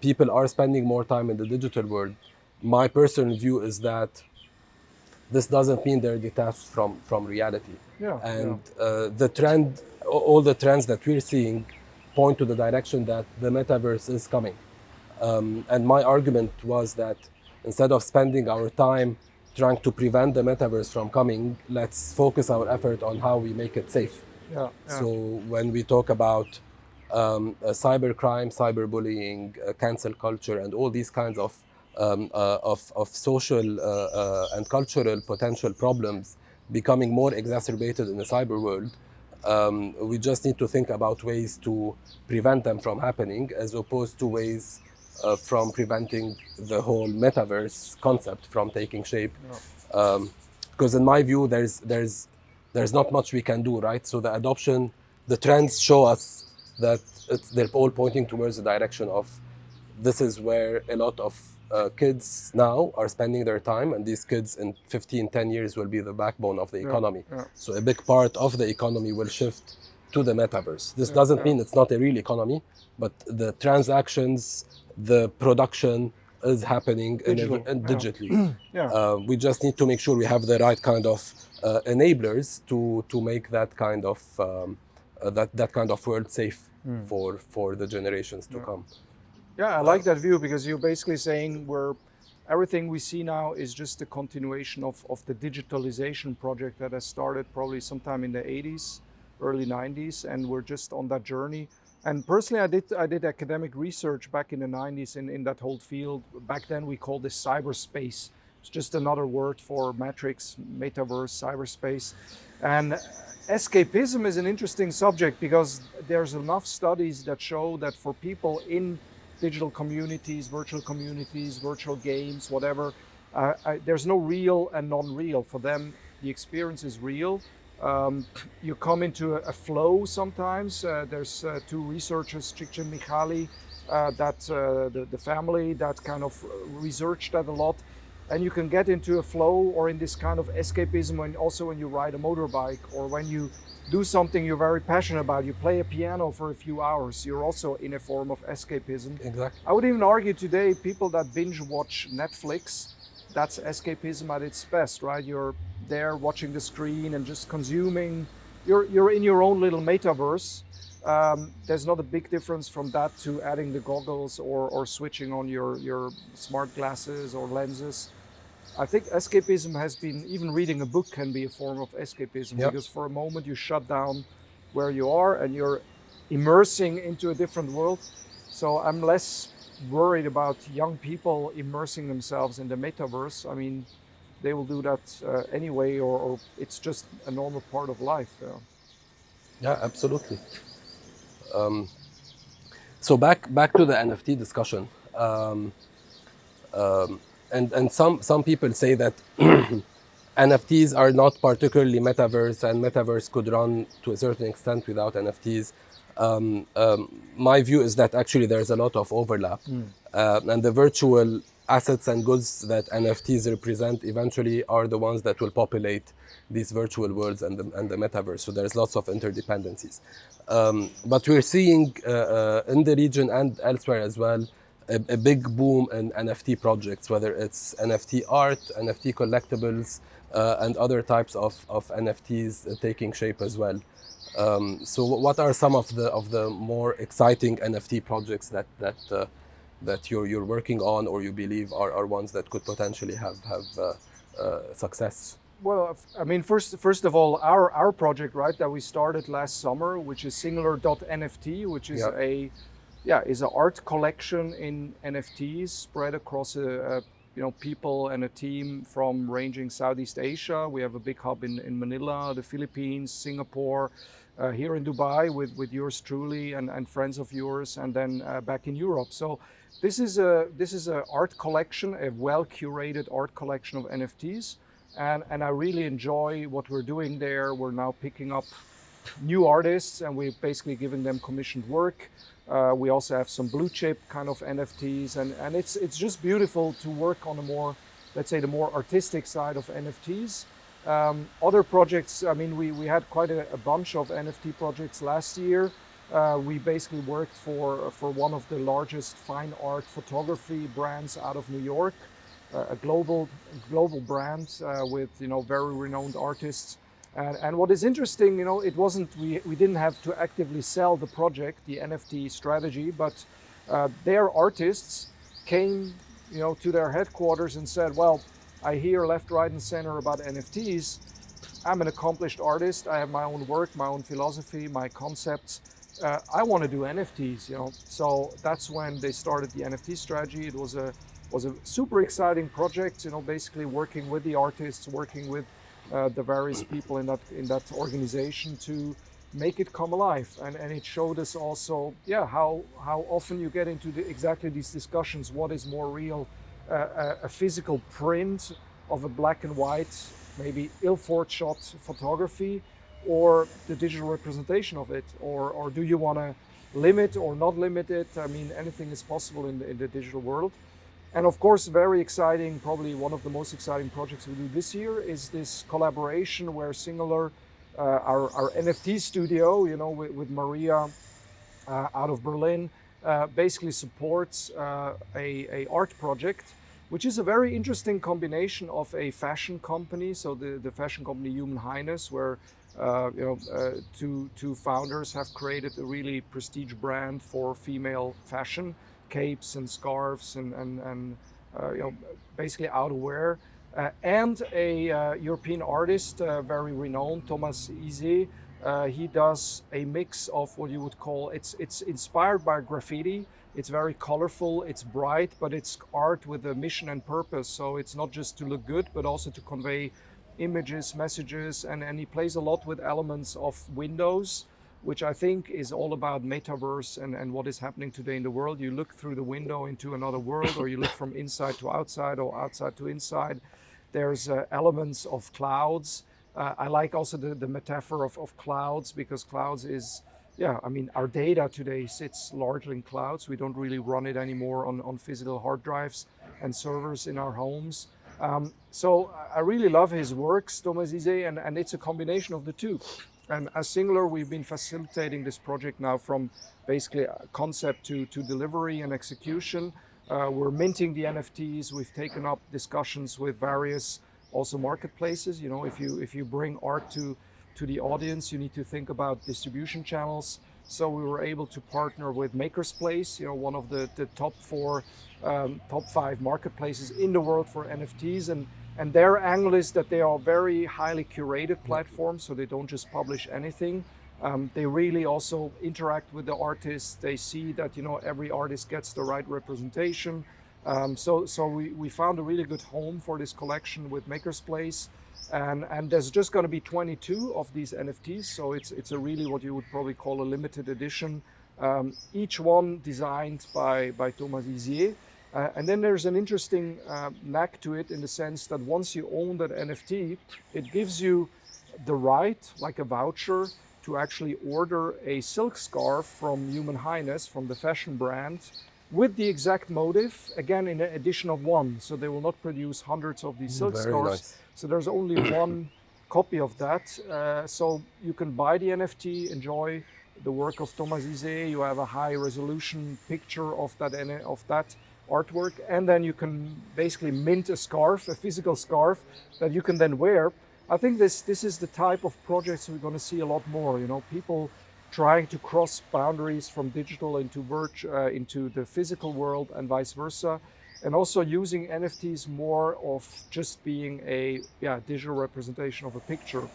people are spending more time in the digital world, my personal view is that this doesn't mean they're detached from reality. All the trends that we're seeing point to the direction that the metaverse is coming. And my argument was that instead of spending our time trying to prevent the metaverse from coming, let's focus our effort on how we make it safe. So when we talk about cybercrime, cyberbullying, cancel culture, and all these kinds of social and cultural potential problems becoming more exacerbated in the cyber world, we just need to think about ways to prevent them from happening, as opposed to ways from preventing the whole metaverse concept from taking shape. Because in my view, there's not much we can do, right? So the adoption, the trends show us that they're all pointing towards the direction of this is where a lot of kids now are spending their time, and these kids in 10 years will be the backbone of the economy. So a big part of the economy will shift to the metaverse. This doesn't mean it's not a real economy, but the transactions, the production is happening digitally. We just need to make sure we have the right kind of enablers to make that kind of that kind of world safe for the generations to come. Yeah, I like that view, because you're basically saying everything we see now is just a continuation of the digitalization project that has started probably sometime in the 80s, early 90s, and we're just on that journey. And personally, I did academic research back in the 90s in that whole field. Back then we called this cyberspace. It's just another word for matrix, metaverse, cyberspace. And escapism is an interesting subject, because there's enough studies that show that for people in digital communities, virtual games, whatever, there's no real and non-real. For them, the experience is real. You come into a flow sometimes. There's two researchers, Ciccio and Michali, the family that kind of researched that a lot. And you can get into a flow or in this kind of escapism when you ride a motorbike, or when you do something you're very passionate about. You play a piano for a few hours. You're also in a form of escapism. Exactly. I would even argue today, people that binge watch Netflix, that's escapism at its best, right? You're there watching the screen and just consuming. You're in your own little metaverse. There's not a big difference from that to adding the goggles or switching on your smart glasses or lenses. I think escapism has been, even reading a book can be a form of escapism, because for a moment you shut down where you are and you're immersing into a different world. So I'm less worried about young people immersing themselves in the metaverse. I mean, they will do that anyway, or it's just a normal part of life. Yeah, absolutely. So back to the NFT discussion. And some people say that NFTs are not particularly metaverse, and metaverse could run to a certain extent without NFTs. My view is that actually there's a lot of overlap, and the virtual assets and goods that NFTs represent eventually are the ones that will populate these virtual worlds and the metaverse. So there's lots of interdependencies. But we're seeing in the region and elsewhere as well a big boom in NFT projects, whether it's NFT art, NFT collectibles, and other types of NFTs taking shape as well. So what are some of the more exciting NFT projects that you're working on, or you believe are ones that could potentially have success? Well, I mean, first of all, our project, right, that we started last summer, which is SNGLR.NFT, which is is an art collection in NFTs spread across people and a team from ranging Southeast Asia. We have a big hub in Manila, the Philippines, Singapore, here in Dubai with yours truly and friends of yours, and then back in Europe. So this is a art collection, a well curated art collection of NFTs, and I really enjoy what we're doing there. We're now picking up new artists, and we're basically giving them commissioned work. We also have some blue chip kind of NFTs, and it's just beautiful to work on a more, let's say, the more artistic side of NFTs. Other projects, I mean, we had quite a bunch of NFT projects last year. We basically worked for one of the largest fine art photography brands out of New York, a global brand with very renowned artists. And what is interesting, it wasn't, we didn't have to actively sell the project, the NFT strategy, but their artists came, to their headquarters and said, well, I hear left, right, and center about NFTs. I'm an accomplished artist. I have my own work, my own philosophy, my concepts. I want to do NFTs, So that's when they started the NFT strategy. It was a super exciting project, basically working with the artists, working with the various people in that organization to make it come alive, and it showed us also how often you get into exactly these discussions. What is more real, a physical print of a black and white, maybe ill-shot photography, or the digital representation of it, or do you want to limit or not limit it? I mean, anything is possible in the digital world. And of course, very exciting, probably one of the most exciting projects we do this year is this collaboration where SNGLR, our NFT studio, with Maria out of Berlin, basically supports a art project, which is a very interesting combination of a fashion company. So the fashion company Human Highness, where two founders have created a really prestige brand for female fashion, capes and scarves and basically outerwear, and a European artist, very renowned, Thomas Ise. He does a mix of what you would call, it's inspired by graffiti. It's very colorful, it's bright, but it's art with a mission and purpose. So it's not just to look good, but also to convey images, messages, and he plays a lot with elements of windows, which I think is all about Metaverse and what is happening today in the world. You look through the window into another world, or you look from inside to outside or outside to inside. There's elements of clouds. I like also the metaphor of clouds, because clouds is, our data today sits largely in clouds. We don't really run it anymore on physical hard drives and servers in our homes. So I really love his works, Thomas Ise, and it's a combination of the two. And as SNGLR, we've been facilitating this project now from basically concept to delivery and execution. We're minting the NFTs. We've taken up discussions with various also marketplaces. If you bring art to the audience, you need to think about distribution channels. So we were able to partner with Maker's Place, one of the top 5 marketplaces in the world for NFTs. And their angle is that they are very highly curated platforms, so they don't just publish anything. They really also interact with the artists. They see that every artist gets the right representation. So we found a really good home for this collection with Maker's Place, and there's just going to be 22 of these NFTs. So it's a really what you would probably call a limited edition. Each one designed by Thomas Ise. And then there's an interesting knack to it, in the sense that once you own that NFT, it gives you the right, like a voucher, to actually order a silk scarf from Human Highness, from the fashion brand, with the exact motive, again in an edition of one. So they will not produce hundreds of these silk Very scarves. nice. So there's only one copy of that. So you can buy the NFT, enjoy the work of Thomas Izé. You have a high resolution picture of that artwork, and then you can basically mint a scarf, a physical scarf that you can then wear. I think this is the type of projects we're going to see a lot more. You know, people trying to cross boundaries from digital into the physical world and vice versa, and also using NFTs more of just being a digital representation of a picture,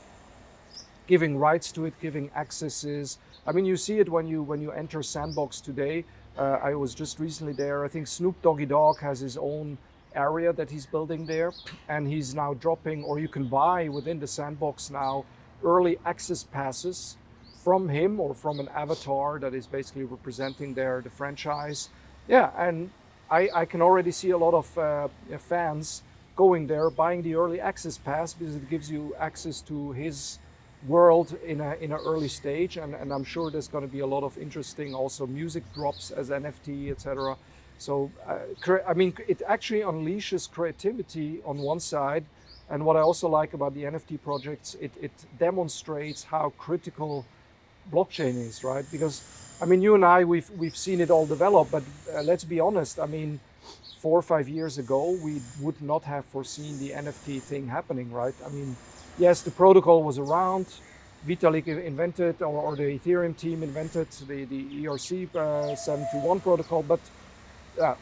giving rights to it, giving accesses. I mean, you see it when you enter Sandbox today. I was just recently there. I think Snoop Doggy Dogg has his own area that he's building there, and he's now dropping, or you can buy within the Sandbox now, early access passes from him or from an avatar that is basically representing the franchise. Yeah, and I can already see a lot of fans going there, buying the early access pass because it gives you access to his world in an early stage, and I'm sure there's going to be a lot of interesting also music drops as NFT, etc. So I mean, it actually unleashes creativity on one side, and what I also like about the NFT projects, it demonstrates how critical blockchain is, right? Because I mean, you and I, we've seen it all develop, but let's be honest. I mean, 4 or 5 years ago, we would not have foreseen the NFT thing happening, right? I mean, yes, the protocol was around. Vitalik invented, or the Ethereum team invented the ERC 721 protocol, but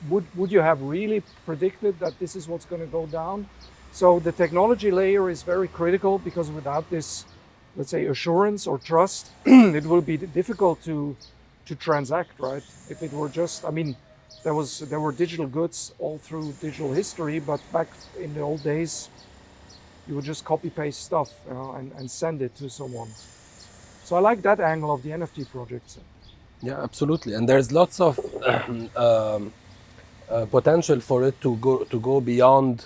would you have really predicted that this is what's going to go down? So the technology layer is very critical, because without this, let's say, assurance or trust, it will be difficult to transact, right? If it were just, I mean, there were digital goods all through digital history, but back in the old days, you would just copy paste stuff and send it to someone. So I like that angle of the NFT projects. Yeah, absolutely. And there's lots of potential for it to go beyond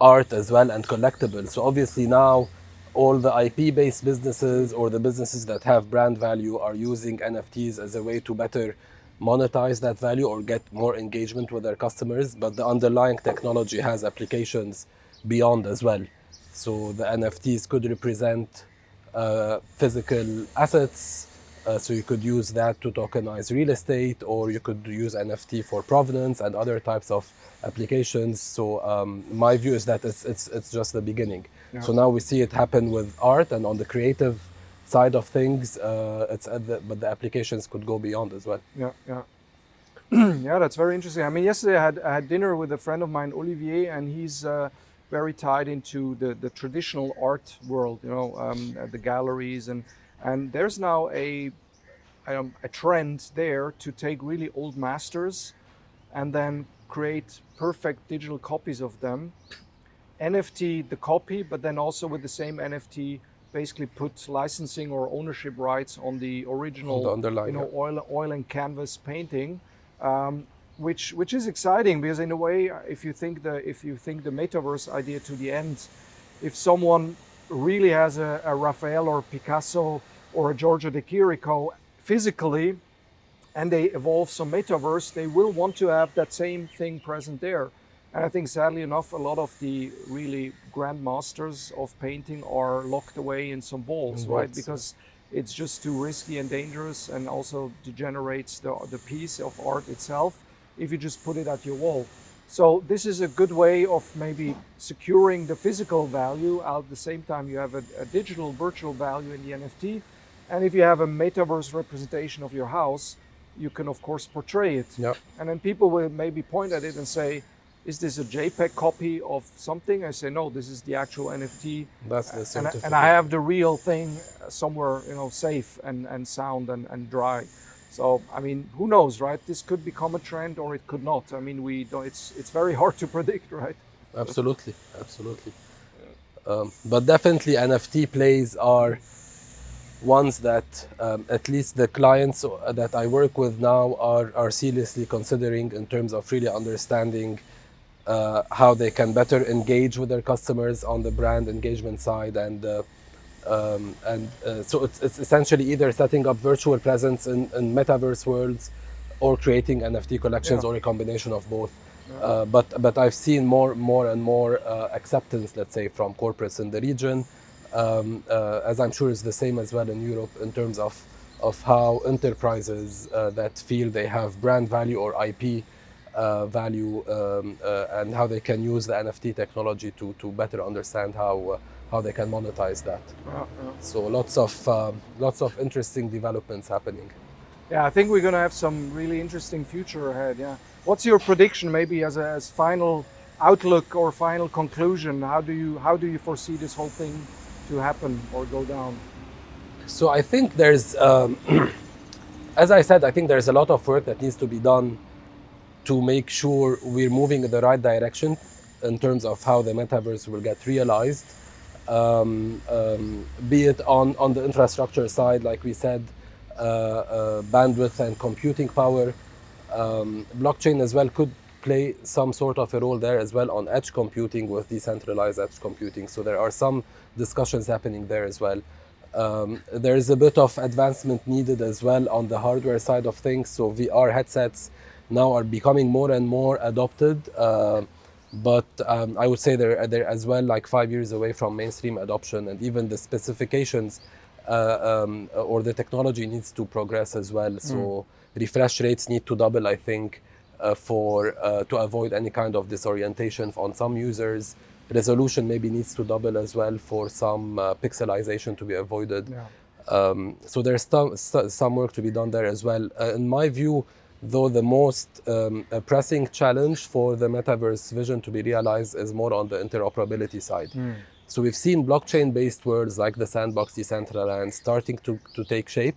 art as well and collectibles. So obviously now all the IP-based businesses or the businesses that have brand value are using NFTs as a way to better monetize that value or get more engagement with their customers. But the underlying technology has applications beyond as well. So the NFTs could represent physical assets. So you could use that to tokenize real estate, or you could use NFT for provenance and other types of applications. So my view is that it's just the beginning. Yeah. So now we see it happen with art, and on the creative side of things, but the applications could go beyond as well. Yeah, yeah. Yeah, that's very interesting. I mean, yesterday I had dinner with a friend of mine, Olivier, and he's very tied into the traditional art world, you know, the galleries, and there's now a trend there to take really old masters and then create perfect digital copies of them, NFT the copy, but then also with the same NFT basically put licensing or ownership rights on the original, oil and canvas painting, which is exciting, because in a way, if you think the metaverse idea to the end, if someone really has a Raphael or Picasso or a Giorgio de Chirico physically, and they evolve some metaverse, they will want to have that same thing present there. And I think, sadly enough, a lot of the really grandmasters of painting are locked away in some vaults, right? Because it's just too risky and dangerous, and also degenerates the piece of art itself if you just put it at your wall. So this is a good way of maybe securing the physical value. At the same time, you have a digital virtual value in the NFT. And if you have a metaverse representation of your house, you can of course portray it. Yep. And then people will maybe point at it and say, is this a JPEG copy of something? I say, no, this is the actual NFT. That's the certificate. And I have the real thing somewhere, you know, safe and sound and dry. So, I mean, who knows, right? This could become a trend, or it could not. I mean, we don't. It's very hard to predict, right? Absolutely, absolutely. But definitely, NFT plays are ones that at least the clients that I work with now are seriously considering in terms of really understanding how they can better engage with their customers on the brand engagement side, and so it's essentially either setting up virtual presence in metaverse worlds, or creating NFT collections, Yeah. or a combination of both. But I've seen more and more acceptance, let's say, from corporates in the region, as I'm sure is the same as well in Europe, in terms of how enterprises that feel they have brand value or IP value, and how they can use the NFT technology to better understand how they can monetize that. So lots of interesting developments happening. Yeah, I think we're going to have some really interesting future ahead. Yeah. What's your prediction, maybe as final outlook or final conclusion? How do you foresee this whole thing to happen or go down? So I think there's, as I said, I think there's a lot of work that needs to be done to make sure we're moving in the right direction in terms of how the metaverse will get realized. Be it on the infrastructure side, like we said, bandwidth and computing power. Blockchain as well could play some sort of a role there as well on edge computing with decentralized edge computing. So there are some discussions happening there as well. There is a bit of advancement needed as well on the hardware side of things. So VR headsets now are becoming more and more adopted. But I would say they're as well like 5 years away from mainstream adoption, and even the specifications or the technology needs to progress as well. So refresh rates need to double, I think, to avoid any kind of disorientation on some users. Resolution maybe needs to double as well for some pixelization to be avoided. Yeah. So there's some work to be done there as well. In my view, though, the most pressing challenge for the metaverse vision to be realized is more on the interoperability side. So we've seen blockchain-based worlds like the Sandbox, Decentraland starting to take shape,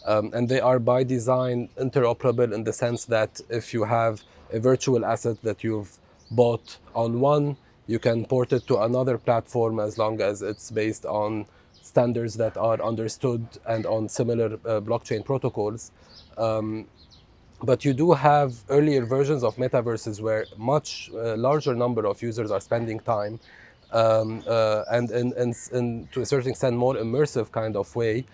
and they are by design interoperable in the sense that if you have a virtual asset that you've bought on one, you can port it to another platform as long as it's based on standards that are understood and on similar blockchain protocols. But you do have earlier versions of metaverses where much larger number of users are spending time, and in to a certain extent more immersive kind of way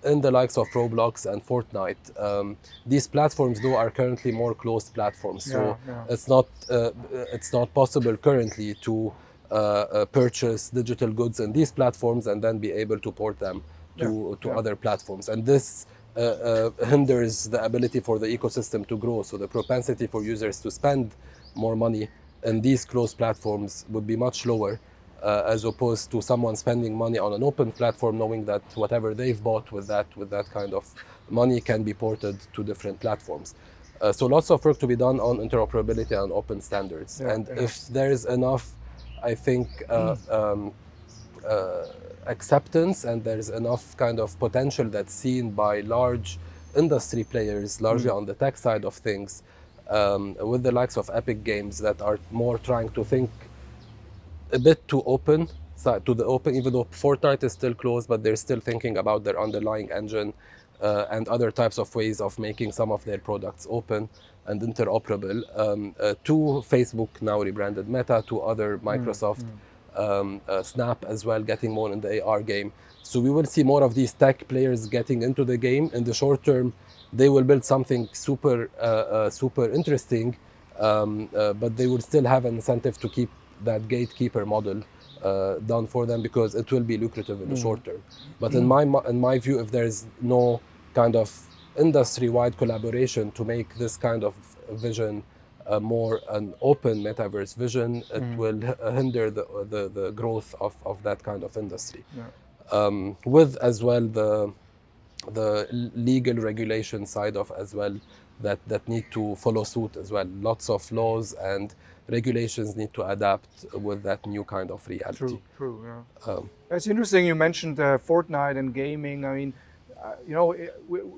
in the likes of Roblox and Fortnite. These platforms though are currently more closed platforms, so it's not possible currently to purchase digital goods in these platforms and then be able to port them to other platforms, and this hinders the ability for the ecosystem to grow. So the propensity for users to spend more money in these closed platforms would be much lower, as opposed to someone spending money on an open platform, knowing that whatever they've bought with that kind of money can be ported to different platforms. So lots of work to be done on interoperability and open standards. If there is enough, I think, acceptance, and there's enough kind of potential that's seen by large industry players, largely on the tech side of things, with the likes of Epic Games that are more trying to think a bit to open, even though Fortnite is still closed, but they're still thinking about their underlying engine and other types of ways of making some of their products open and interoperable. To Facebook, now rebranded Meta, to other Microsoft, Snap as well, getting more in the AR game. So we will see more of these tech players getting into the game. In the short term, they will build something super interesting, but they will still have an incentive to keep that gatekeeper model done for them, because it will be lucrative in the short term. But in my view, if there's no kind of industry-wide collaboration to make this kind of vision more an open metaverse vision, it will hinder the growth of that kind of industry. With as well the legal regulation side of as well that need to follow suit as well. Lots of laws and regulations need to adapt with that new kind of reality. True. Yeah. It's interesting you mentioned Fortnite and gaming. I mean,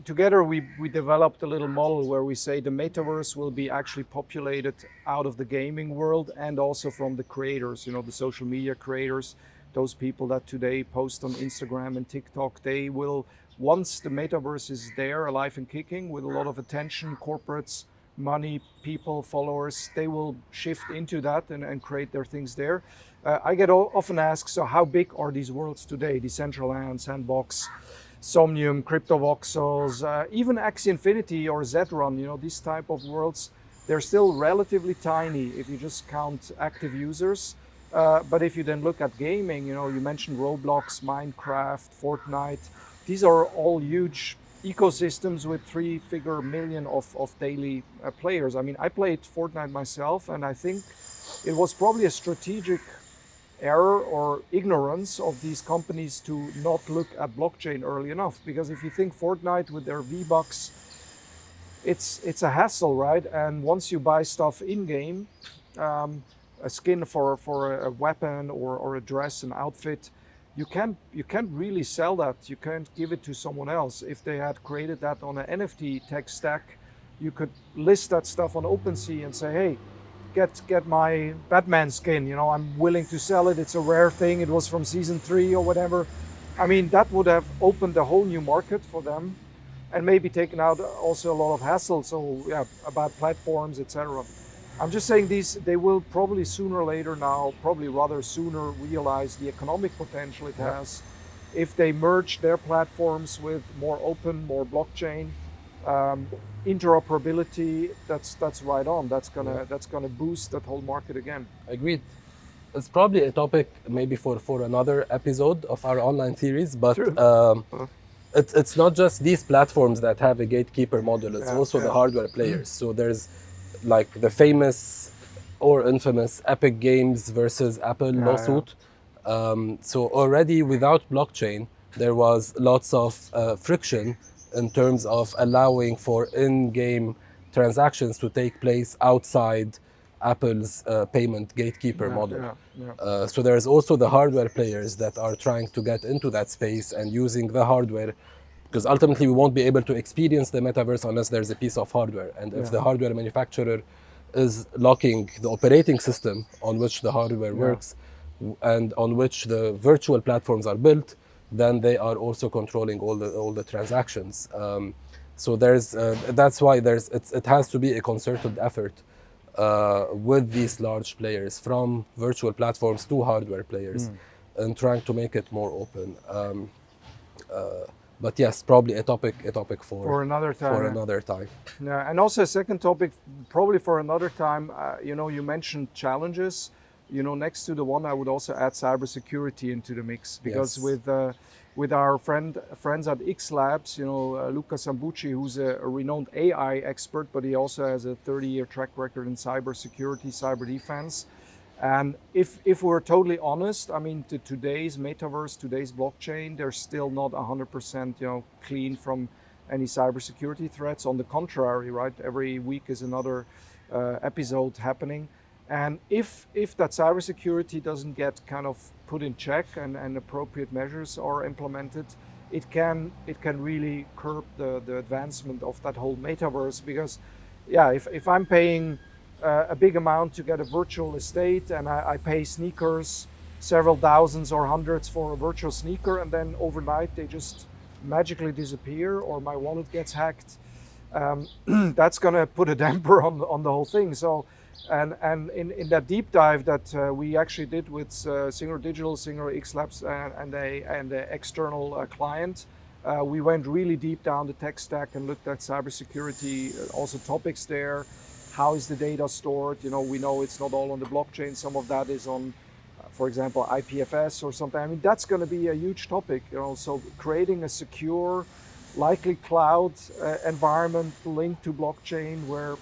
together we developed a little model where we say the metaverse will be actually populated out of the gaming world and also from the creators, the social media creators, those people that today post on Instagram and TikTok. They will, once the metaverse is there, alive and kicking with a lot of attention, corporates, money, people, followers, they will shift into that and create their things there. I get often asked, so how big are these worlds today? Decentraland, Sandbox, Somnium, CryptoVoxels, even Axie Infinity or Zrun, these type of worlds, they're still relatively tiny if you just count active users. But if you then look at gaming, you mentioned Roblox, Minecraft, Fortnite, these are all huge ecosystems with 3-figure million of daily players. I mean, I played Fortnite myself, and I think it was probably a strategic error or ignorance of these companies to not look at blockchain early enough. Because if you think Fortnite with their V-Bucks, it's a hassle, right? And once you buy stuff in-game, a skin for a weapon or a dress, an outfit, you can't really sell that. You can't give it to someone else. If they had created that on an NFT tech stack, you could list that stuff on OpenSea and say, hey, get my Batman skin, I'm willing to sell it. It's a rare thing. It was from season 3 or whatever. I mean, that would have opened a whole new market for them and maybe taken out also a lot of hassle. So yeah, about platforms, etc. I'm just saying they will probably sooner or later now, probably rather sooner, realize the economic potential it has if they merge their platforms with more open, more blockchain. Interoperability, that's right on. That's gonna boost that whole market again. Agreed. It's probably a topic maybe for another episode of our online series, but it's not just these platforms that have a gatekeeper model. It's also the hardware players. So there's like the famous or infamous Epic Games versus Apple lawsuit. So already without blockchain, there was lots of friction in terms of allowing for in-game transactions to take place outside Apple's payment gatekeeper model. So there's also the hardware players that are trying to get into that space and using the hardware, because ultimately we won't be able to experience the metaverse unless there's a piece of hardware. And if the hardware manufacturer is locking the operating system on which the hardware works and on which the virtual platforms are built, then they are also controlling all the transactions. So that's why it has to be a concerted effort with these large players, from virtual platforms to hardware players, and trying to make it more open. But yes, probably a topic for another time. Yeah, and also a second topic, probably for another time. You mentioned challenges. Next to the one, I would also add cybersecurity into the mix, because with our friends at X Labs, Luca Sambucci, who's a renowned AI expert, but he also has a 30-year track record in cybersecurity, cyber defense. And if we're totally honest, I mean, today's metaverse, today's blockchain, they're still not 100% clean from any cybersecurity threats. On the contrary, right? Every week is another episode happening. And if that cybersecurity doesn't get kind of put in check and appropriate measures are implemented, it can really curb the advancement of that whole metaverse. Because if I'm paying a big amount to get a virtual estate, and I pay sneakers, several thousands or hundreds for a virtual sneaker, and then overnight they just magically disappear, or my wallet gets hacked, that's gonna put a damper on the whole thing. So, and in that deep dive that we actually did with Singular Digital, Singular X Labs, and the external client, we went really deep down the tech stack and looked at cybersecurity, also topics there. How is the data stored? We know it's not all on the blockchain. Some of that is on, for example, IPFS or something. I mean, that's going to be a huge topic. So creating a secure, likely cloud environment linked to blockchain where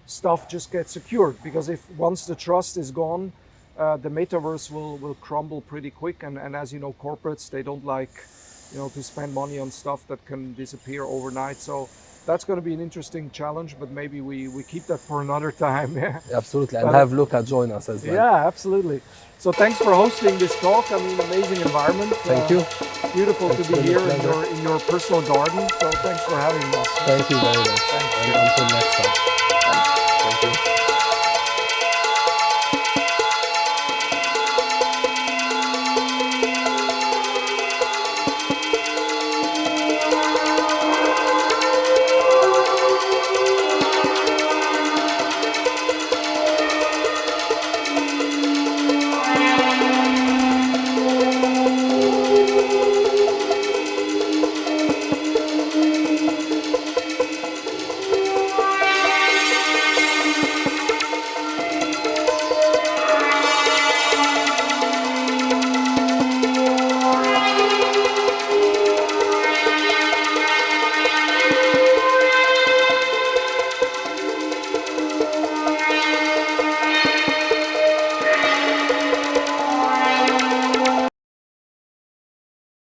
stuff just gets secured. Because if once the trust is gone, the metaverse will crumble pretty quick. And as you know, corporates, they don't like, to spend money on stuff that can disappear overnight. So that's going to be an interesting challenge, but maybe we keep that for another time. Absolutely, and have Luca join us as well. Yeah, absolutely. So thanks for hosting this talk. I mean, amazing environment. Thank you. Beautiful to be here in your personal garden. So thanks for having us. Thank you very much. Thanks. And until next time.